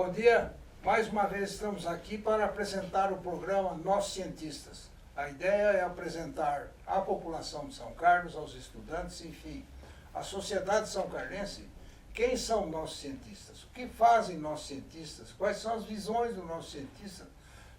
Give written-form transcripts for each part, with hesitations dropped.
Bom dia. Mais uma vez estamos aqui para apresentar o programa Nós Cientistas. A ideia é apresentar à população de São Carlos, aos estudantes, enfim, à sociedade são-carlense, quem são nossos cientistas, o que fazem nossos cientistas, quais são as visões do nosso cientista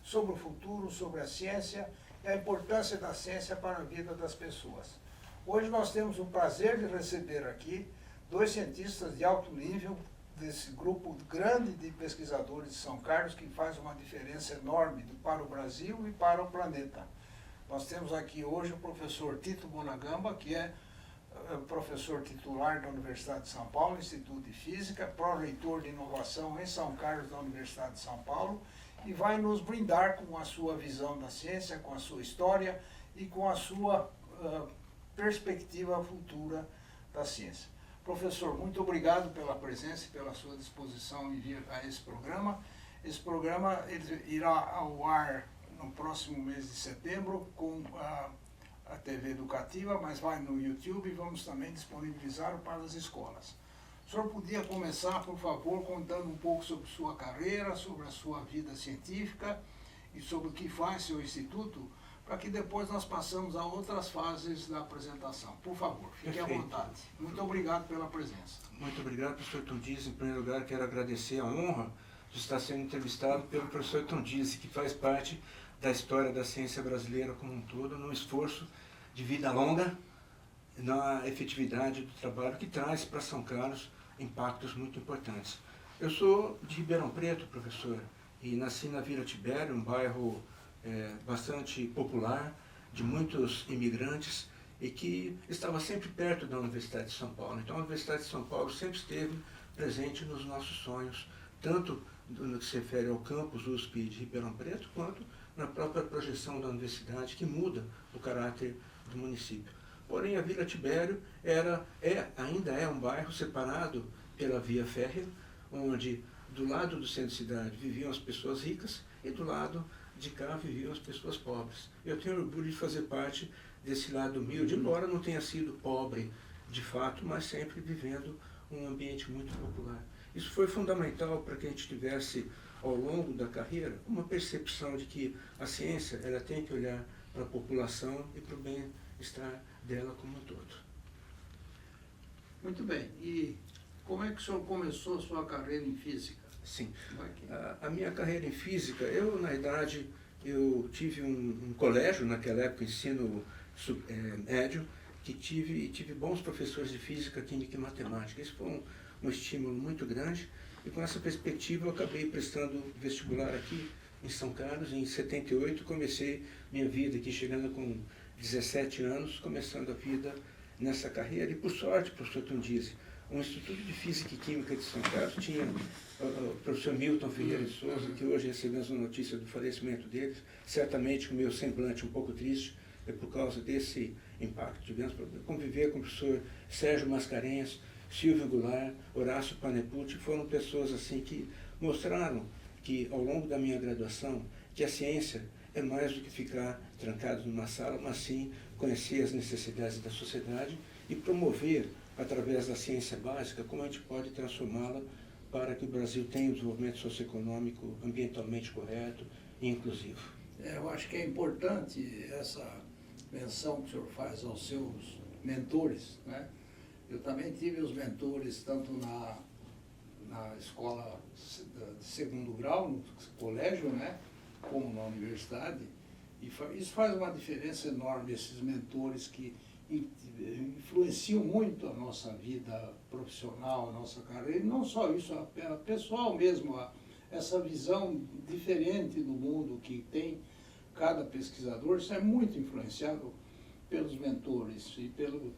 sobre o futuro, sobre a ciência e a importância da ciência para a vida das pessoas. Hoje nós temos o prazer de receber aqui dois cientistas de alto nível, desse grupo grande de pesquisadores de São Carlos, que faz uma diferença enorme para o Brasil e para o planeta. Nós temos aqui hoje o professor Tito Bonagamba, que é professor titular da Universidade de São Paulo, Instituto de Física, pró-reitor de inovação em São Carlos da Universidade de São Paulo, e vai nos brindar com a sua visão da ciência, com a sua história e com a sua perspectiva futura da ciência. Professor, muito obrigado pela presença e pela sua disposição em vir a esse programa. Esse programa ele irá ao ar no próximo mês de setembro com a TV educativa, mas vai no YouTube e vamos também disponibilizar para as escolas. O senhor podia começar, por favor, contando um pouco sobre sua carreira, sobre a sua vida científica e sobre o que faz seu instituto, para que depois nós passamos a outras fases da apresentação. Por favor, fique à vontade. Muito obrigado pela presença. Muito obrigado, professor Tondizzi. Em primeiro lugar, quero agradecer a honra de estar sendo entrevistado pelo professor Tondizzi, que faz parte da história da ciência brasileira como um todo, num esforço de vida longa, na efetividade do trabalho que traz para São Carlos impactos muito importantes. Eu sou de Ribeirão Preto, professor, e nasci na Vila Tibério, um bairro bastante popular, de muitos imigrantes, e que estava sempre perto da Universidade de São Paulo. Então a Universidade de São Paulo sempre esteve presente nos nossos sonhos, tanto no que se refere ao campus USP de Ribeirão Preto, quanto na própria projeção da universidade, que muda o caráter do município. Porém, a Vila Tibério ainda é um bairro separado pela via férrea, onde do lado do centro de cidade viviam as pessoas ricas e do lado de cá viviam as pessoas pobres. Eu tenho orgulho de fazer parte desse lado humilde, embora não tenha sido pobre de fato, mas sempre vivendo um ambiente muito popular. Isso foi fundamental para que a gente tivesse, ao longo da carreira, uma percepção de que a ciência ela tem que olhar para a população e para o bem-estar dela como um todo. Muito bem. E como é que o senhor começou a sua carreira em física? Sim. A minha carreira em física, na idade, eu tive um colégio, naquela época, ensino médio, que tive bons professores de física, química e matemática. Isso foi um estímulo muito grande, e com essa perspectiva eu acabei prestando vestibular aqui em São Carlos. Em 78 comecei minha vida aqui, chegando com 17 anos, começando a vida nessa carreira. E por sorte, professor Tondizzi, o Instituto de Física e Química de São Carlos tinha o professor Milton Ferreira de Souza, que hoje recebemos a notícia do falecimento dele. Certamente o meu semblante um pouco triste é por causa desse impacto. Tivemos conviver com o professor Sérgio Mascarenhas, Silvio Goulart, Horácio Panepucci, foram pessoas assim que mostraram que ao longo da minha graduação, que a ciência é mais do que ficar trancado numa sala, mas sim conhecer as necessidades da sociedade e promover, através da ciência básica, como a gente pode transformá-la para que o Brasil tenha um desenvolvimento socioeconômico ambientalmente correto e inclusivo. Eu acho que é importante essa menção que o senhor faz aos seus mentores, né? Eu também tive os mentores tanto na escola de segundo grau, no colégio, né, como na universidade, e isso faz uma diferença enorme, esses mentores que influenciam muito a nossa vida profissional, a nossa carreira, e não só isso, a pessoal mesmo, essa visão diferente do mundo que tem cada pesquisador. Isso é muito influenciado pelos mentores e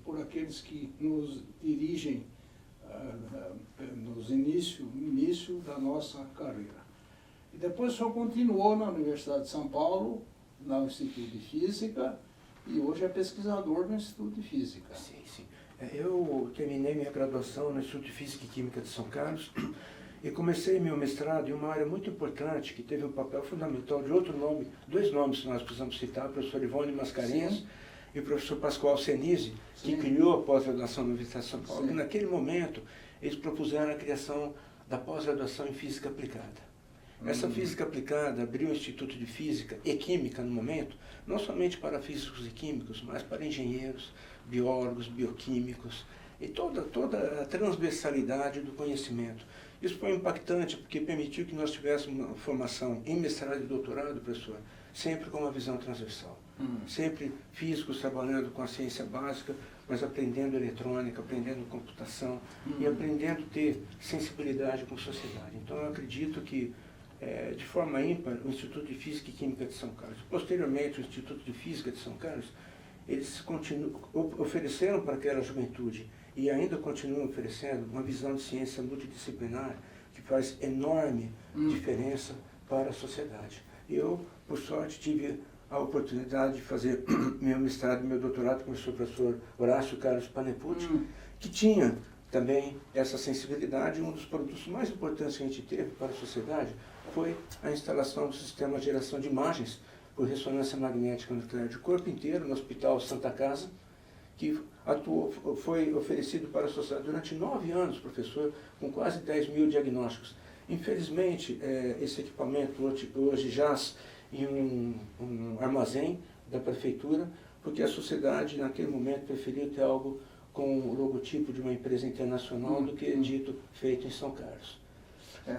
por aqueles que nos dirigem no início da nossa carreira. E depois o senhor continuou na Universidade de São Paulo, no Instituto de Física, e hoje é pesquisador no Instituto de Física. Sim, sim. Eu terminei minha graduação no Instituto de Física e Química de São Carlos e comecei meu mestrado em uma área muito importante que teve um papel fundamental de dois nomes que nós precisamos citar, o professor Ivone Mascarenhas. Sim. E o professor Pascoal Senise, que criou a pós-graduação na Universidade de São Paulo. E naquele momento, eles propuseram a criação da pós-graduação em Física Aplicada. Essa Física Aplicada abriu o Instituto de Física e Química no momento, não somente para físicos e químicos, mas para engenheiros, biólogos, bioquímicos, e toda a transversalidade do conhecimento. Isso foi impactante porque permitiu que nós tivéssemos uma formação em mestrado e doutorado, professor, sempre com uma visão transversal. Sempre físicos trabalhando com a ciência básica, mas aprendendo eletrônica, aprendendo computação e aprendendo a ter sensibilidade com a sociedade. Então eu acredito que, de forma ímpar, o Instituto de Física e Química de São Carlos, posteriormente o Instituto de Física de São Carlos, eles ofereceram para aquela juventude e ainda continuam oferecendo uma visão de ciência multidisciplinar que faz enorme diferença para a sociedade. Eu, por sorte, tive a oportunidade de fazer meu mestrado e meu doutorado com o professor Horácio Carlos Panepucci, que tinha também essa sensibilidade. Um dos produtos mais importantes que a gente teve para a sociedade foi a instalação do sistema de geração de imagens por ressonância magnética nuclear de corpo inteiro no Hospital Santa Casa, que foi oferecido para a sociedade durante 9 anos, professor, com quase 10 mil diagnósticos. Infelizmente, esse equipamento hoje jaz em um armazém da prefeitura, porque a sociedade, naquele momento, preferiu ter algo com o logotipo de uma empresa internacional do que dito feito em São Carlos.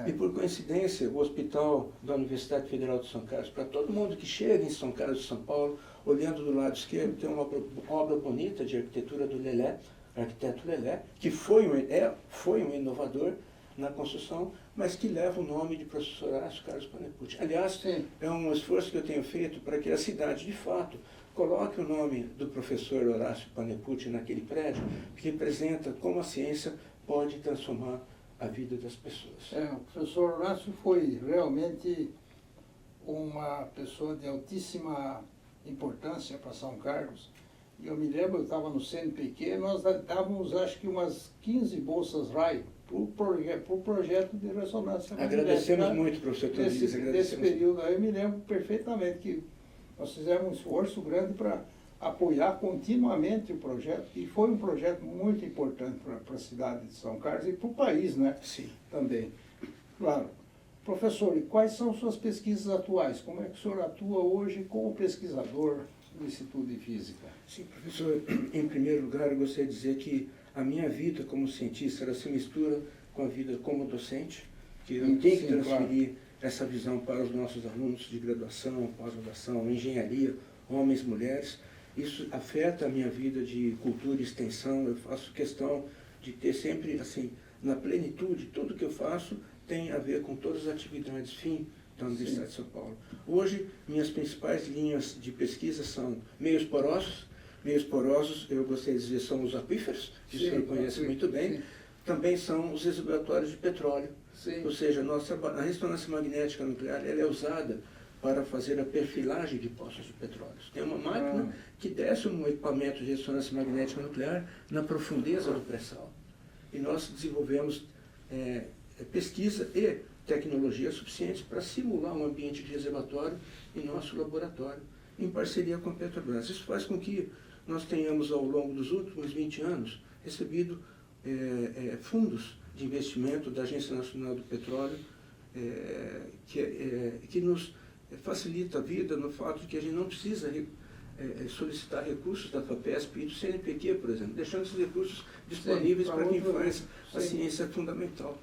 E, por coincidência, o Hospital da Universidade Federal de São Carlos, para todo mundo que chega em São Carlos de São Paulo, olhando do lado esquerdo, tem uma obra bonita de arquitetura do Lelé, arquiteto Lelé, que foi um inovador na construção, mas que leva o nome de professor Horácio Carlos Panepucci. Aliás, é um esforço que eu tenho feito para que a cidade, de fato, coloque o nome do professor Horácio Panepucci naquele prédio, que representa como a ciência pode transformar a vida das pessoas. O professor Horácio foi realmente uma pessoa de altíssima importância para São Carlos. E eu me lembro, eu estava no CNPq, nós dávamos acho que umas 15 bolsas RAI para o projeto de ressonância magnética. Agradecemos muito, professor Tonizzi. Desse período aí, eu me lembro perfeitamente que nós fizemos um esforço grande para apoiar continuamente o projeto, e foi um projeto muito importante para a cidade de São Carlos e para o país, né? Sim. Também. Claro. Professor, e quais são suas pesquisas atuais? Como é que o senhor atua hoje como pesquisador do Instituto de Física? Sim, professor, em primeiro lugar, eu gostaria de dizer que a minha vida como cientista, ela se mistura com a vida como docente, que eu tenho que transferir essa visão para os nossos alunos de graduação, pós-graduação, engenharia, homens, mulheres. Isso afeta a minha vida de cultura e extensão. Eu faço questão de ter sempre, assim, na plenitude, tudo que eu faço tem a ver com todas as atividades fim da Universidade de São Paulo. Hoje, minhas principais linhas de pesquisa são meios porosos. Meios porosos, eu gostaria de dizer, são os aquíferos, que o senhor conhece muito bem. Também são os reservatórios de petróleo. Ou seja, a ressonância magnética nuclear ela é usada para fazer a perfilagem de poços de petróleo. Tem uma máquina que desce um equipamento de ressonância magnética nuclear na profundeza do pré-sal. E nós desenvolvemos pesquisa e tecnologia suficientes para simular um ambiente de reservatório em nosso laboratório, em parceria com a Petrobras. Isso faz com que nós tenhamos, ao longo dos últimos 20 anos, recebido fundos de investimento da Agência Nacional do Petróleo, que nos facilita a vida no fato de que a gente não precisa solicitar recursos da FAPESP e do CNPq, por exemplo, deixando esses recursos disponíveis para quem faz a ciência fundamental.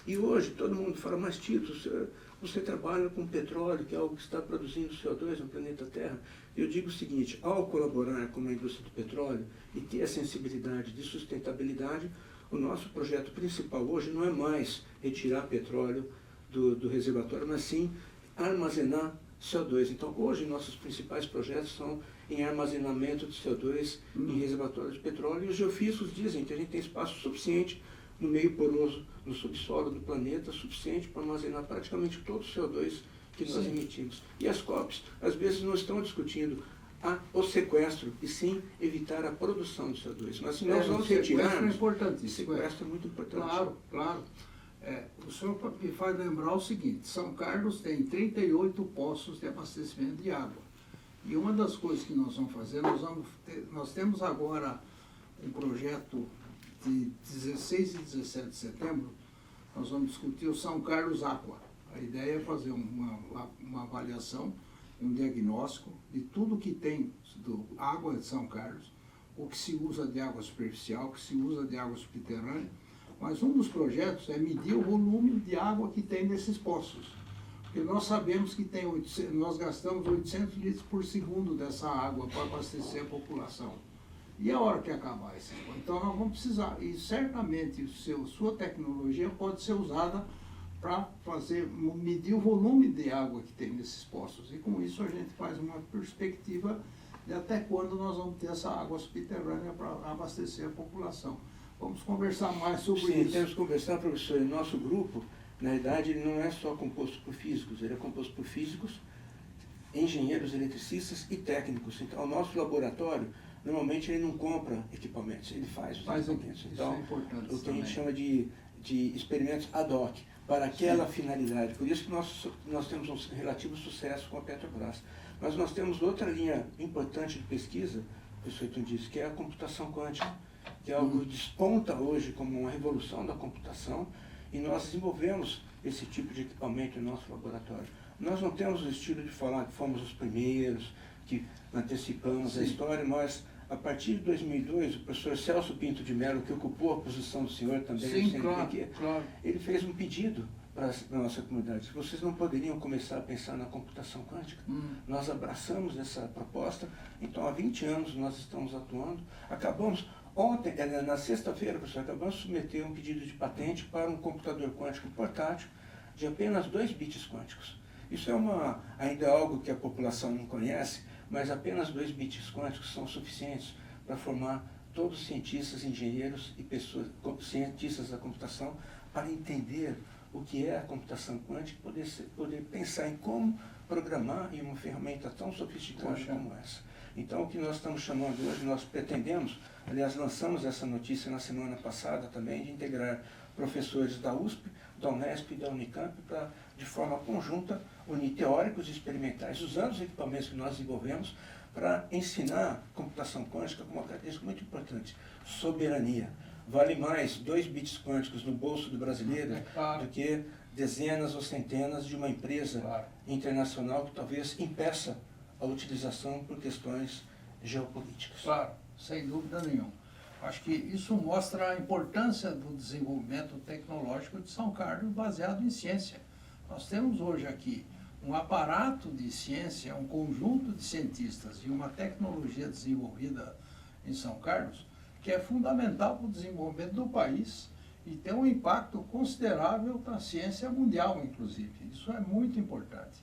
E hoje todo mundo fala, mas Tito, você trabalha com petróleo, que é algo que está produzindo CO2 no planeta Terra. Eu digo o seguinte, ao colaborar com a indústria do petróleo e ter a sensibilidade de sustentabilidade, o nosso projeto principal hoje não é mais retirar petróleo do reservatório, mas sim armazenar CO2. Então, hoje, nossos principais projetos são em armazenamento de CO2 em reservatórios de petróleo, e os geofísicos dizem que a gente tem espaço suficiente no meio poroso, no subsolo do planeta, suficiente para armazenar praticamente todo o CO2 que nós emitimos. E as COPs, às vezes, não estão discutindo o sequestro, e sim evitar a produção de CO2. Mas se nós vamos retirarmos, o sequestro é muito importante. Claro. O senhor me faz lembrar o seguinte, São Carlos tem 38 poços de abastecimento de água. E uma das coisas que nós vamos fazer, nós temos agora um projeto de 16 e 17 de setembro, nós vamos discutir o São Carlos Aqua. A ideia é fazer uma avaliação, um diagnóstico de tudo que tem do água de São Carlos, o que se usa de água superficial, o que se usa de água subterrânea, mas um dos projetos é medir o volume de água que tem nesses poços. Porque nós sabemos que nós gastamos 800 litros por segundo dessa água para abastecer a população. E a hora que acabar esse água? Então nós vamos precisar, e certamente sua tecnologia pode ser usada para medir o volume de água que tem nesses poços. E com isso a gente faz uma perspectiva de até quando nós vamos ter essa água subterrânea para abastecer a população. Vamos conversar mais sobre isso. Sim, temos que conversar, professor. Em nosso grupo, na verdade, ele não é só composto por físicos, ele é composto por físicos, engenheiros, eletricistas e técnicos. Então, o nosso laboratório, normalmente, ele não compra equipamentos, ele faz os equipamentos. Então, isso é importante o que a gente também. chama de experimentos ad hoc, para aquela finalidade. Por isso que nós temos um relativo sucesso com a Petrobras. Mas nós temos outra linha importante de pesquisa, o professor Ayrton disse, que é a computação quântica, que é algo que desponta hoje como uma revolução da computação, e nós desenvolvemos esse tipo de equipamento no nosso laboratório. Nós não temos o estilo de falar que fomos os primeiros, que antecipamos a história, mas a partir de 2002, o professor Celso Pinto de Mello, que ocupou a posição do senhor também, Sim, claro. Ele fez um pedido para a nossa comunidade. Se vocês não poderiam começar a pensar na computação quântica, nós abraçamos essa proposta, então há 20 anos nós estamos atuando. Acabamos, ontem, na sexta-feira, professor, acabamos de submeter um pedido de patente para um computador quântico portátil de apenas 2 bits quânticos. Isso ainda é algo que a população não conhece, mas apenas 2 bits quânticos são suficientes para formar todos os cientistas, engenheiros e cientistas da computação para entender o que é a computação quântica e poder pensar em como programar em uma ferramenta tão sofisticada como essa. Então, o que nós estamos chamando hoje, nós pretendemos, aliás, lançamos essa notícia na semana passada também, de integrar professores da USP, da Unesp e da Unicamp para, de forma conjunta, unir teóricos e experimentais, usando os equipamentos que nós desenvolvemos para ensinar computação quântica com uma característica muito importante, soberania. Vale mais 2 bits quânticos no bolso do brasileiro do que dezenas ou centenas de uma empresa internacional que talvez impeça a utilização por questões geopolíticas. Claro, sem dúvida nenhuma. Acho que isso mostra a importância do desenvolvimento tecnológico de São Carlos baseado em ciência. Nós temos hoje aqui um aparato de ciência, um conjunto de cientistas e uma tecnologia desenvolvida em São Carlos que é fundamental para o desenvolvimento do país e tem um impacto considerável para a ciência mundial, inclusive. Isso é muito importante.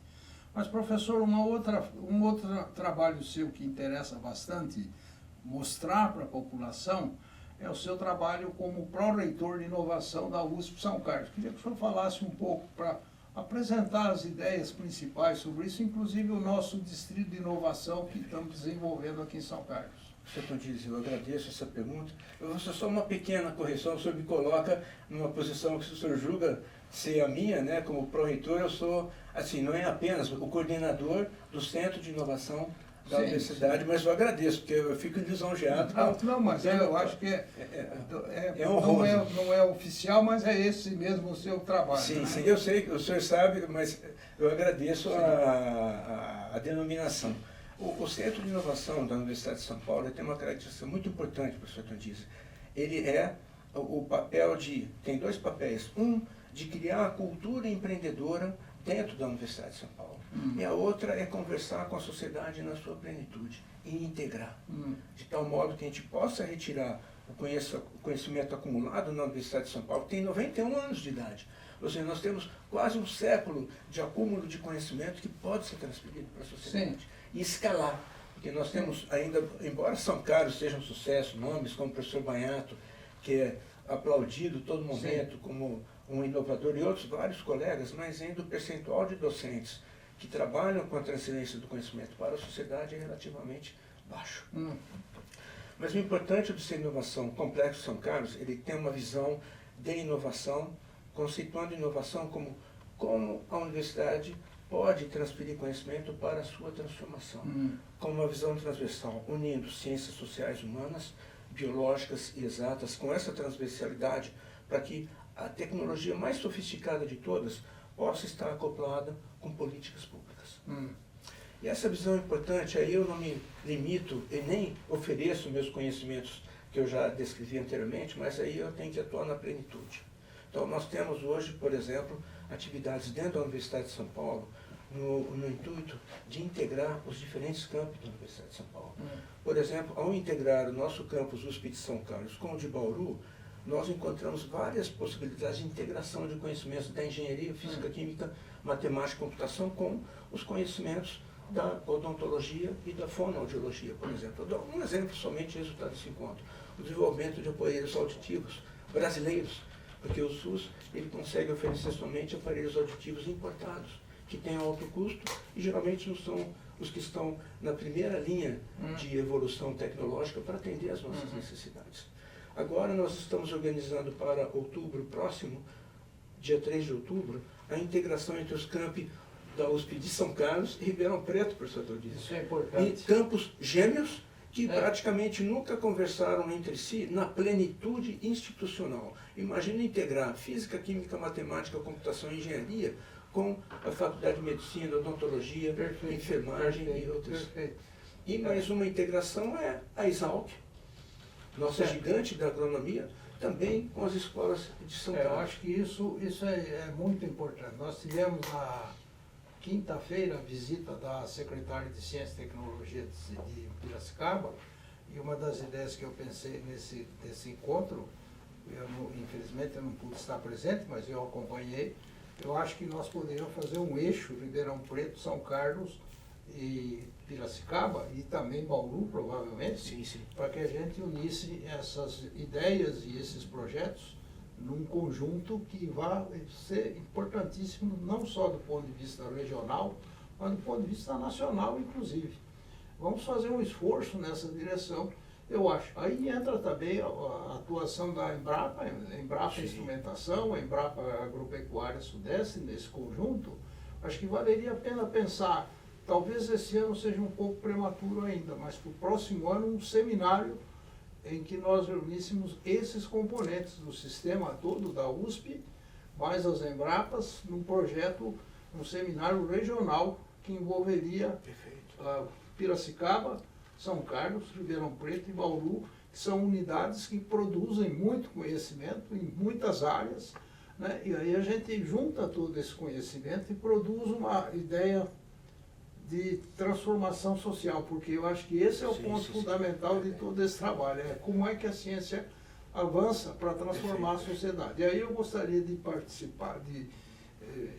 Mas, professor, um outro trabalho seu que interessa bastante mostrar para a população é o seu trabalho como pró-reitor de inovação da USP São Carlos. Queria que o senhor falasse um pouco para apresentar as ideias principais sobre isso, inclusive o nosso distrito de inovação que estamos desenvolvendo aqui em São Carlos. Professor Tondiz, eu agradeço essa pergunta. Eu vou só uma pequena correção, o senhor me coloca numa posição que o senhor julga ser a minha, né? Como pró-reitor, eu sou, assim, não é apenas o coordenador do Centro de Inovação da Universidade, mas eu agradeço, porque eu fico lisonjeado. Não, mas eu acho que não é oficial, mas é esse mesmo o seu trabalho. Sim, né? sim, eu sei, o senhor sabe, mas eu agradeço a denominação. O Centro de Inovação da Universidade de São Paulo tem uma característica muito importante, professor Tondiz. Ele é o papel tem 2 papéis. Um, de criar a cultura empreendedora dentro da Universidade de São Paulo. E a outra é conversar com a sociedade na sua plenitude e integrar. De tal modo que a gente possa retirar o conhecimento acumulado na Universidade de São Paulo, que tem 91 anos de idade. Ou seja, nós temos quase um século de acúmulo de conhecimento que pode ser transferido para a sociedade. Sim. E escalar. Porque nós temos ainda, embora São Carlos seja um sucesso, nomes como o professor Banhato, que é aplaudido todo momento como um inovador, e outros vários colegas, mas ainda o percentual de docentes que trabalham com a transferência do conhecimento para a sociedade é relativamente baixo. Mas o importante do Centro de Inovação Complexo São Carlos, ele tem uma visão de inovação, conceituando inovação como a universidade pode transferir conhecimento para a sua transformação, com uma visão transversal, unindo ciências sociais humanas, biológicas e exatas, com essa transversalidade, para que a tecnologia mais sofisticada de todas possa estar acoplada com políticas públicas. E essa visão é importante. Aí eu não me limito e nem ofereço meus conhecimentos que eu já descrevi anteriormente, mas aí eu tenho que atuar na plenitude. Então nós temos hoje, por exemplo, atividades dentro da Universidade de São Paulo, no intuito de integrar os diferentes campos da Universidade de São Paulo. Por exemplo, ao integrar o nosso campus USP de São Carlos com o de Bauru, nós encontramos várias possibilidades de integração de conhecimentos da engenharia, física, química, matemática e computação com os conhecimentos da odontologia e da fonoaudiologia, por exemplo. Eu dou um exemplo somente resultado desse encontro. O desenvolvimento de aparelhos auditivos brasileiros, porque o SUS ele consegue oferecer somente aparelhos auditivos importados, que têm alto custo e geralmente não são os que estão na primeira linha de evolução tecnológica para atender às nossas necessidades. Agora nós estamos organizando para outubro próximo, dia 3 de outubro, a integração entre os campi da USP de São Carlos e Ribeirão Preto, professor Tondizzi. Isso é importante. E campos gêmeos que praticamente nunca conversaram entre si na plenitude institucional. Imagina integrar física, química, matemática, computação e engenharia com a Faculdade de Medicina, Odontologia, Enfermagem e outras. E mais uma integração é a Exalc, nossa gigante da agronomia, também com as escolas de São Carlos. Eu acho que isso é muito importante. Nós tivemos na quinta-feira a visita da secretária de Ciência e Tecnologia de Piracicaba, e uma das ideias que eu pensei nesse encontro, infelizmente eu não pude estar presente, mas eu acompanhei, eu acho que nós poderíamos fazer um eixo Ribeirão Preto, São Carlos e Piracicaba, e também Bauru, provavelmente, para que a gente unisse essas ideias e esses projetos num conjunto que vai ser importantíssimo, não só do ponto de vista regional, mas do ponto de vista nacional, inclusive. Vamos fazer um esforço nessa direção, eu acho. Aí entra também a atuação da Embrapa Instrumentação, a Embrapa Agropecuária Sudeste, nesse conjunto. Acho que valeria a pena pensar, talvez esse ano seja um pouco prematuro ainda, mas para o próximo ano um seminário em que nós reuníssemos esses componentes do sistema todo da USP, mais as Embrapas, num projeto, um seminário regional que envolveria Piracicaba, São Carlos, Ribeirão Preto e Bauru, que são unidades que produzem muito conhecimento em muitas áreas, né? E aí a gente junta todo esse conhecimento e produz uma ideia de transformação social, porque eu acho que esse é o ponto fundamental de todo esse trabalho, é como é que a ciência avança para transformar a sociedade. E aí eu gostaria de participar,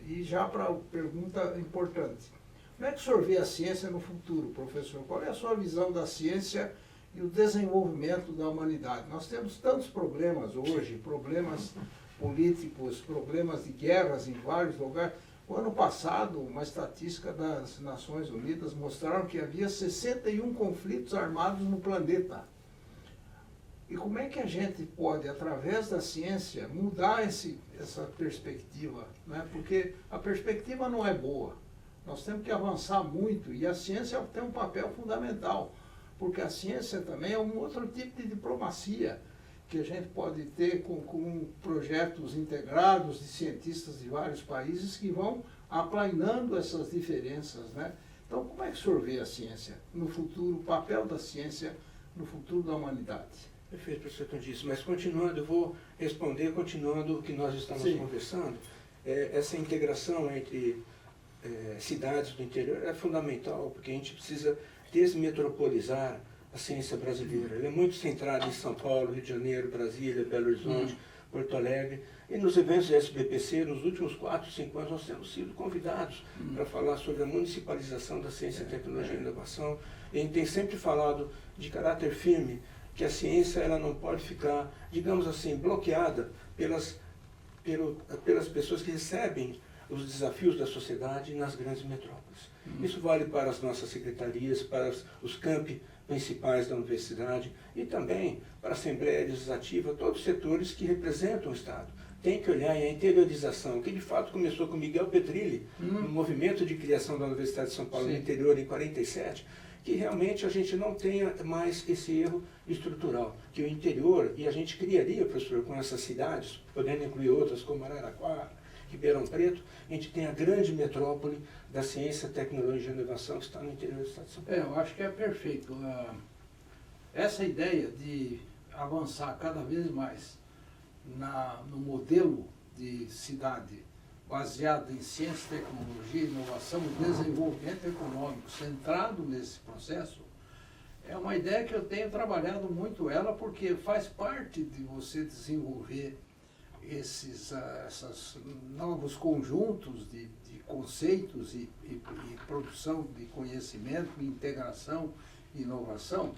e já para a pergunta importante. Como é que o senhor vê a ciência no futuro, professor? Qual é a sua visão da ciência e o desenvolvimento da humanidade? Nós temos tantos problemas hoje, problemas políticos, problemas de guerras em vários lugares. O ano passado, uma estatística das Nações Unidas mostraram que havia 61 conflitos armados no planeta. E como é que a gente pode, através da ciência, mudar essa perspectiva, né? Porque a perspectiva não é boa. Nós temos que avançar muito e a ciência tem um papel fundamental, porque a ciência também é um outro tipo de diplomacia que a gente pode ter com projetos integrados de cientistas de vários países que vão aplainando essas diferenças, né? Então, como é que o senhor vê a ciência no futuro, o papel da ciência no futuro da humanidade? Perfeito, professor Tondizzi, mas continuando, eu vou responder continuando o que nós estamos conversando. Essa integração entre cidades do interior é fundamental, porque a gente precisa desmetropolizar a ciência brasileira. Ela é muito centrada em São Paulo, Rio de Janeiro, Brasília, Belo Horizonte, Porto Alegre. E nos eventos da SBPC, nos últimos 4, 5 anos, nós temos sido convidados para falar sobre a municipalização da ciência, tecnologia e inovação. E a gente tem sempre falado de caráter firme, que a ciência ela não pode ficar, digamos assim, bloqueada pelas pessoas que recebem os desafios da sociedade nas grandes metrópoles. Isso vale para as nossas secretarias, para os campi principais da universidade e também para a Assembleia Legislativa, todos os setores que representam o Estado. Tem que olhar a interiorização, que de fato começou com Miguel Petrilli, no movimento de criação da Universidade de São Paulo no interior em 47, que realmente a gente não tenha mais esse erro estrutural, que o interior, e a gente criaria, professor, com essas cidades, podendo incluir outras como Araraquara, Ribeirão Preto, a gente tem a grande metrópole da ciência, tecnologia e inovação que está no interior do estado de São Paulo. Eu acho que é perfeito. Essa ideia de avançar cada vez mais no modelo de cidade baseado em ciência, tecnologia, inovação e desenvolvimento econômico, centrado nesse processo, é uma ideia que eu tenho trabalhado muito ela, porque faz parte de você desenvolver esses novos conjuntos de conceitos e produção de conhecimento, integração e inovação.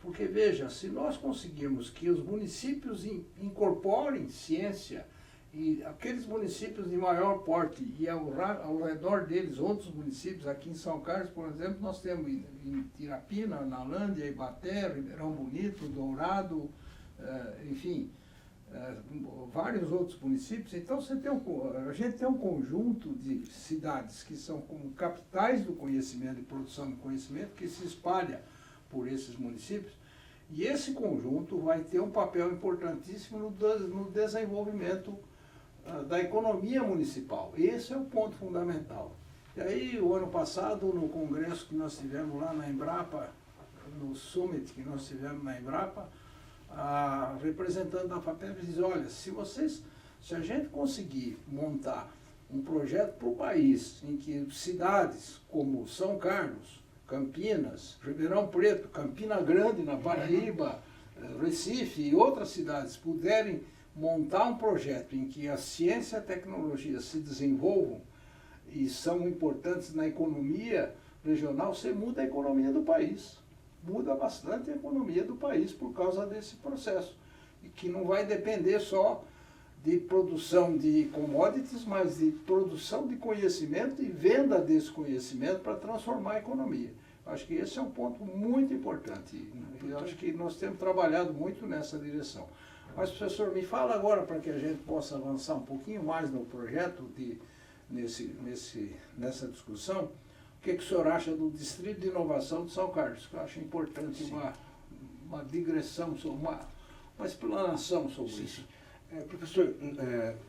Porque, veja, se nós conseguirmos que os municípios incorporem ciência, e aqueles municípios de maior porte e ao redor deles outros municípios, aqui em São Carlos, por exemplo, nós temos em Tirapina, Nalândia, Ibaté, Ribeirão Bonito, Dourado, enfim, vários outros municípios. Então a gente tem um conjunto de cidades que são como capitais do conhecimento e produção de conhecimento que se espalha por esses municípios. E esse conjunto vai ter um papel importantíssimo no desenvolvimento da economia municipal. Esse é o ponto fundamental. E aí, o ano passado, no congresso que nós tivemos lá na Embrapa, no summit que nós tivemos na Embrapa, a representante da FAPESP diz, olha, se a gente conseguir montar um projeto para o país, em que cidades como São Carlos, Campinas, Ribeirão Preto, Campina Grande, na Paraíba, Recife e outras cidades puderem montar um projeto em que a ciência e a tecnologia se desenvolvam e são importantes na economia regional, você muda a economia do país. Muda bastante a economia do país por causa desse processo. E que não vai depender só de produção de commodities, mas de produção de conhecimento e venda desse conhecimento para transformar a economia. Acho que esse é um ponto muito importante. Eu acho que nós temos trabalhado muito nessa direção. Mas, professor, me fala agora para que a gente possa avançar um pouquinho mais no projeto, nessa discussão, o que o senhor acha do Distrito de Inovação de São Carlos? Que eu acho importante uma digressão, uma explanação sobre isso. Professor,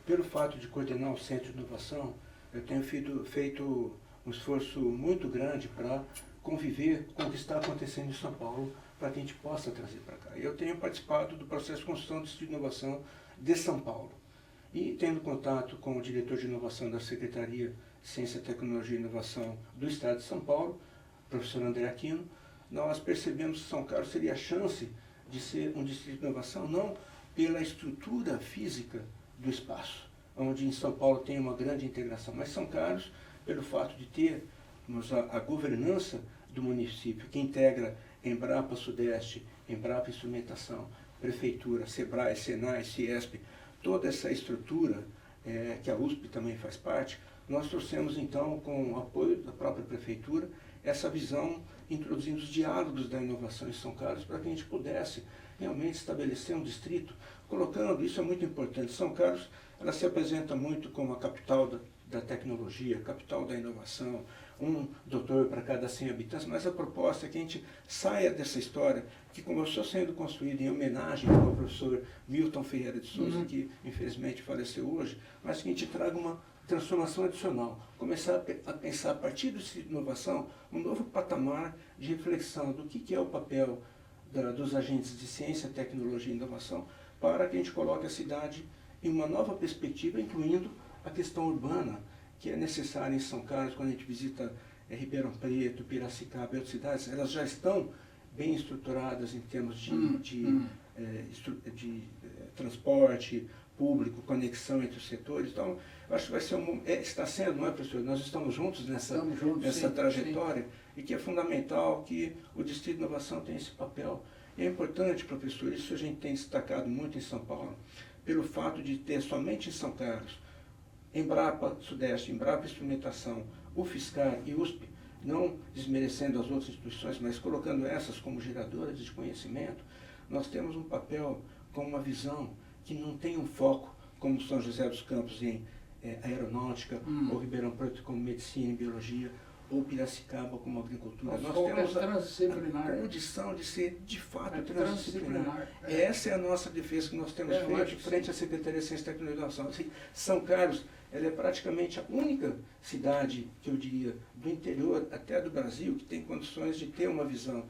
pelo fato de coordenar o Centro de Inovação, eu tenho feito um esforço muito grande para conviver com o que está acontecendo em São Paulo, para que a gente possa trazer para cá. Eu tenho participado do processo de construção do Distrito de Inovação de São Paulo. E tendo contato com o diretor de inovação da Secretaria de Ciência, Tecnologia e Inovação do Estado de São Paulo, professor André Aquino, nós percebemos que São Carlos teria a chance de ser um distrito de inovação, não pela estrutura física do espaço, onde em São Paulo tem uma grande integração, mas São Carlos, pelo fato de ter a governança do município, que integra Embrapa Sudeste, Embrapa Instrumentação, Prefeitura, SEBRAE, SENAI, CIESP, toda essa estrutura, que a USP também faz parte, nós trouxemos então, com o apoio da própria Prefeitura, essa visão, introduzindo os diálogos da inovação em São Carlos, para que a gente pudesse realmente estabelecer um distrito, colocando, isso é muito importante, São Carlos, ela se apresenta muito como a capital da tecnologia, capital da inovação, um doutor para cada 100 habitantes, mas a proposta é que a gente saia dessa história que começou sendo construída em homenagem ao professor Milton Ferreira de Souza, que infelizmente faleceu hoje, mas que a gente traga uma transformação adicional, começar a pensar a partir dessa inovação um novo patamar de reflexão do que é o papel dos agentes de ciência, tecnologia e inovação, para que a gente coloque a cidade em uma nova perspectiva, incluindo a questão urbana, que é necessária em São Carlos, quando a gente visita Ribeirão Preto, Piracicaba e outras cidades, elas já estão bem estruturadas em termos de transporte público, conexão entre os setores. Então, eu acho que vai ser está sendo, não é, professor? Nós estamos juntos nessa trajetória, sim. E que é fundamental que o Distrito de Inovação tenha esse papel. E é importante, professor, isso a gente tem destacado muito em São Paulo, pelo fato de ter somente em São Carlos Embrapa Sudeste, Embrapa Instrumentação, UFSCar e USP, não desmerecendo as outras instituições, mas colocando essas como geradoras de conhecimento, nós temos um papel com uma visão que não tem um foco, como São José dos Campos em aeronáutica, ou Ribeirão Preto como medicina e biologia, ou Piracicaba como agricultura. Nós temos a condição de ser, de fato, transdisciplinar. Essa é a nossa defesa que nós temos feito frente à Secretaria de Ciência, Tecnologia e Inovação. Assim, São Carlos, ela é praticamente a única cidade, que eu diria, do interior até do Brasil, que tem condições de ter uma visão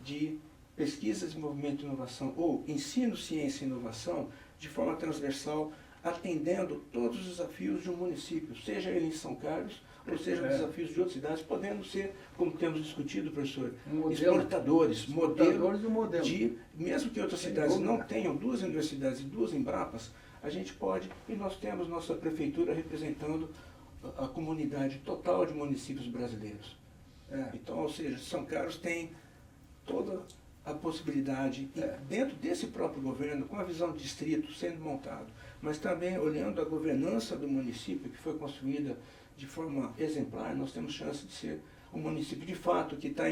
de pesquisa, desenvolvimento e inovação, ou ensino, ciência e inovação, de forma transversal, atendendo todos os desafios de um município, seja ele em São Carlos, ou seja desafios de outras cidades, podendo ser, como temos discutido, professor, exportadores, modelo de, mesmo que outras cidades não tenham 2 universidades e 2 Embrapas, a gente pode, e nós temos nossa prefeitura representando a comunidade total de municípios brasileiros. Então, ou seja, São Carlos tem toda a possibilidade, dentro desse próprio governo, com a visão de distrito sendo montado, mas também olhando a governança do município, que foi construída de forma exemplar, nós temos chance de ser um município de fato que está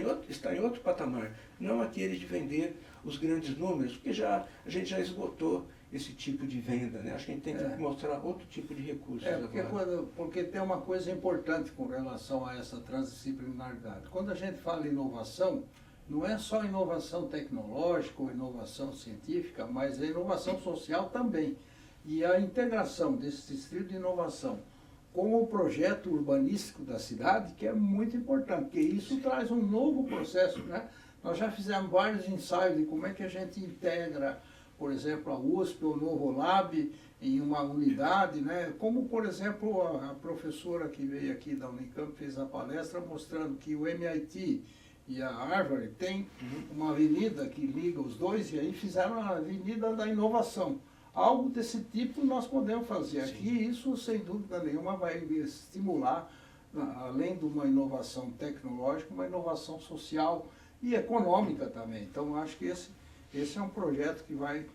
em outro patamar, não aquele de vender os grandes números, porque a gente já esgotou esse tipo de venda, né? Acho que a gente tem que mostrar outro tipo de recursos. Porque tem uma coisa importante com relação a essa transdisciplinaridade. Quando a gente fala em inovação, não é só inovação tecnológica ou inovação científica, mas a inovação social também. E a integração desse distrito de inovação com o projeto urbanístico da cidade, que é muito importante, porque isso traz um novo processo, né? Nós já fizemos vários ensaios de como é que a gente integra, por exemplo, a USP ou o Novo Lab em uma unidade, né? Como, por exemplo, a professora que veio aqui da Unicamp fez a palestra mostrando que o MIT e a Harvard tem uma avenida que liga os dois, e aí fizeram a Avenida da Inovação. Algo desse tipo nós podemos fazer aqui, e isso, sem dúvida nenhuma, vai estimular, além de uma inovação tecnológica, uma inovação social e econômica também. Então, acho que esse é um projeto que vai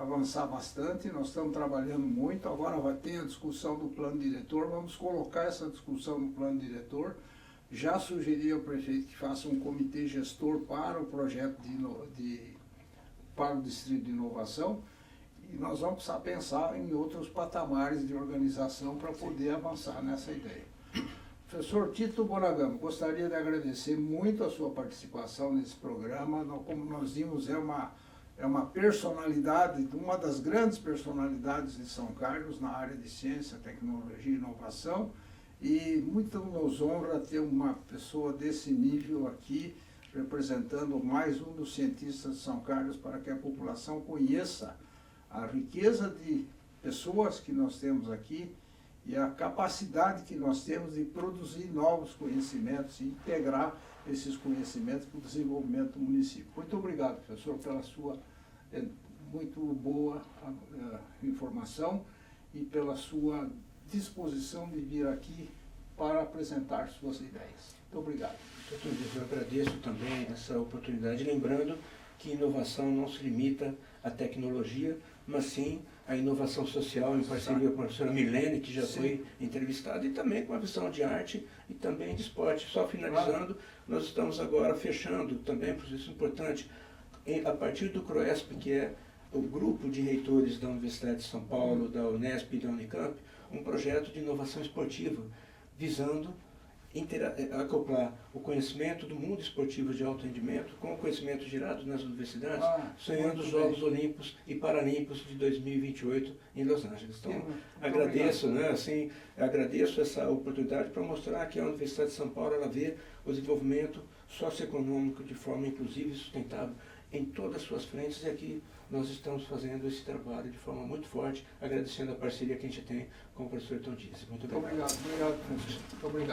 avançar bastante. Nós estamos trabalhando muito, agora vai ter a discussão do plano diretor, vamos colocar essa discussão no plano diretor. Já sugeri ao prefeito que faça um comitê gestor para o projeto para o Distrito de Inovação, e nós vamos precisar pensar em outros patamares de organização para poder avançar nessa ideia. Professor Tito Bonagamo, gostaria de agradecer muito a sua participação nesse programa. Como nós vimos, é uma personalidade, uma das grandes personalidades de São Carlos na área de ciência, tecnologia e inovação, e muito nos honra ter uma pessoa desse nível aqui, representando mais um dos cientistas de São Carlos, para que a população conheça a riqueza de pessoas que nós temos aqui e a capacidade que nós temos de produzir novos conhecimentos e integrar esses conhecimentos para o desenvolvimento do município. Muito obrigado, professor, pela sua muito boa informação e pela sua disposição de vir aqui para apresentar suas ideias. Muito obrigado. Eu agradeço também essa oportunidade, lembrando que inovação não se limita à tecnologia, mas sim à inovação social, em parceria com a professora Milene, que já foi entrevistada, e também com a visão de arte e também de esporte. Só finalizando, nós estamos agora fechando também, por isso é importante, a partir do CROESP, que é o grupo de reitores da Universidade de São Paulo, da Unesp e da Unicamp, um projeto de inovação esportiva, visando acoplar o conhecimento do mundo esportivo de alto rendimento com o conhecimento gerado nas universidades, sonhando os Jogos Olímpicos e Paralímpicos de 2028 em Los Angeles. Então, agradeço, né, assim, agradeço essa oportunidade para mostrar que a Universidade de São Paulo ela vê o desenvolvimento socioeconômico de forma inclusiva e sustentável em todas as suas frentes, e aqui nós estamos fazendo esse trabalho de forma muito forte, agradecendo a parceria que a gente tem com o professor Tom Dizzi. Muito obrigado. Obrigado, professor. Muito obrigado.